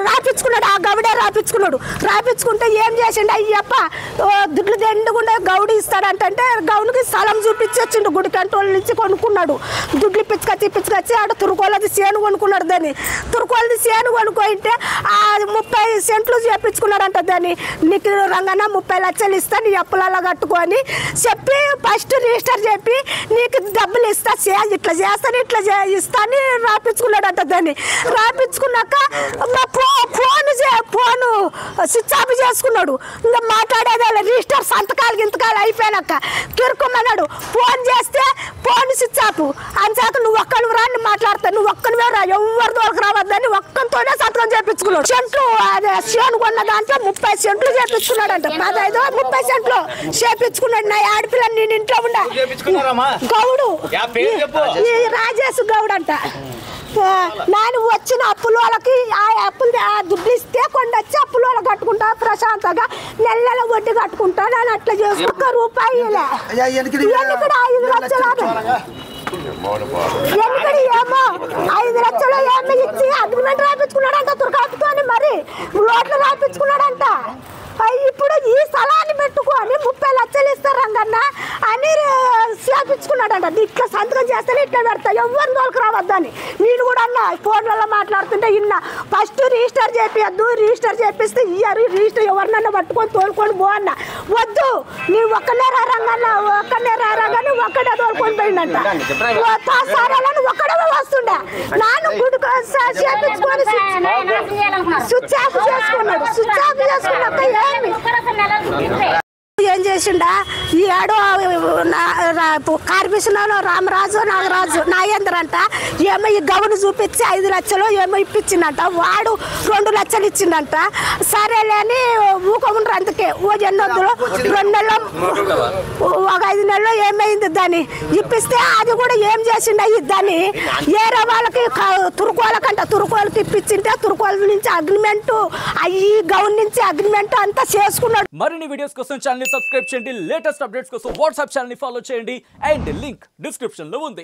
రాపించుకున్నాడు. ఆ గౌడే రాపించుకుంటే ఏం చేసిండు అయ్యప్ప దుడ్లు దండుకుండా గౌడు ఇస్తాడంటే గౌడికి స్థలం చూపించొచ్చిండు. గుడికంటే వాళ్ళ నుంచి కొనుక్కున్నాడు. దుడ్లు పిచ్చుకొచ్చి ఆడ తురుకోలది సేను కొనుక్కున్నాడు. దాన్ని తురుకోలది సేను కొనుక్కుంటే ఆ 30 సెంట్లు చేపించుకున్నాడంట. దాన్ని నీకు రంగన్న 30 లక్షలు ఇస్తా నీ అప్పులలో కట్టుకొని చెప్పి ఫస్ట్ రిజిస్టర్ చెప్పి నీకు డబ్బులు ఇస్తా ఇట్లా చేస్తాను ఇట్లా ఇస్తా అని రాపించుకున్నాడంట. దాన్ని రాపించుకున్నాక ఫోను స్విచ్ ఆఫ్ చేసుకున్నాడు. ఇంకా మాట్లాడేది రిజిస్టర్ సంతకాలు గింతకాలు అయిపోయాక కిరుకుమన్నాడు. ఫోన్ చేస్తే ఫోన్ స్విచ్ ఆఫ్ అంచాక నువ్వు ఒక్కడు రాని మాట్లాడతాను నువ్వు ఒక్కనివే రా ఎవరి దొరకు రావద్దని ఒక్కతోనే సంతకం చేపించుకున్నాడు. సెంట్లు అదే సేను కొన్న దాంట్లో 30 సెంట్లు చేపించుకున్నాడంట. 30 సెంట్లు చేపించుకున్నాడు. నా ఆడపిల్ల నేను ఇంట్లో ఉండా గౌడు రాజేష్ గౌడ్ అంట. నేను వచ్చిన అప్పుల వాళ్ళకి ఆ దుడ్లు ఇస్తే కొన్ని వచ్చి అప్పుల వాళ్ళకి కట్టుకుంటా ప్రశాంతంగా నెల వడ్డీ కట్టుకుంటా. నేను అట్లా చేసి ₹1 ఎన్నికడు 5 లక్షలు ఏమో 5 లక్షలు ఏమో ఇచ్చి అగ్రిమెంట్ రాయించుకున్నాడంట. తురకాపుతోని మరి రోడ్లు రాయించుకున్నాడంట. ఇప్పుడు ఈ స్థలాన్ని పెట్టుకొని 30 లక్షలు ఇస్తారు రంగన్న అని చేపించుకున్నాడంట. ఇట్లా సంతకం చేస్తే ఇట్లా పెడతా ఎవరిని తోలుకు రావద్దని నేను కూడా అన్నా. ఫోన్లలో మాట్లాడుతుంటే ఇన్నా ఫస్ట్ రిజిస్టర్ చేపియద్దు రిజిస్టర్ చేపిస్తే ఇయ్యారు రిజిస్టర్ ఎవరినన్నా పట్టుకొని తోలుకొని పో అన్న. వద్దు నీవు ఒక్కనే రా రంగన్న ఒక్కనే రాగానే ఒక్కడే తోలుకొని పోయిందంట. సారాలను ఒక్కడే వస్తుండే నాన్న గుడి చేపించుకొని స్విచ్ ఆఫ్ చేసుకున్నాడు. స్విచ్ ఆఫ్ చేసుకున్నాక ఏం చేసిండా ఈ ఏడో కార్మిషన్ రామరాజు నాగరాజు నాగేంద్ర అంట ఏమో ఈ గౌను చూపించి 5 లక్షలు ఏమో ఇప్పించిందంట. వాడు 2 లక్షలు ఇచ్చిందంట. సరేలే అని ఊకొండ్రు. అందుకే ఎన్నొద్దులు 2 నెలలు 5 నెలలు ఏమైంది దాన్ని ఇప్పిస్తే అది కూడా ఏం చేసిండ దాన్ని ఏరే వాళ్ళకి తురుకోలకి ఇప్పించింటే తురుకోల నుంచి అగ్రిమెంట్ అయ్యి గౌన్ నుంచి అగ్రిమెంట్ అంతా చేసుకున్నాడు. మరిన్ని వీడియోస్ కోసం ఛానల్ సబ్స్క్రైబ్ చేయండి. లేటెస్ట్ అప్డేట్స్ కోసం వాట్సాప్ ఛానల్ ఫాలో చేయండి. అండ్ లింక్ డిస్క్రిప్షన్ లో ఉంది.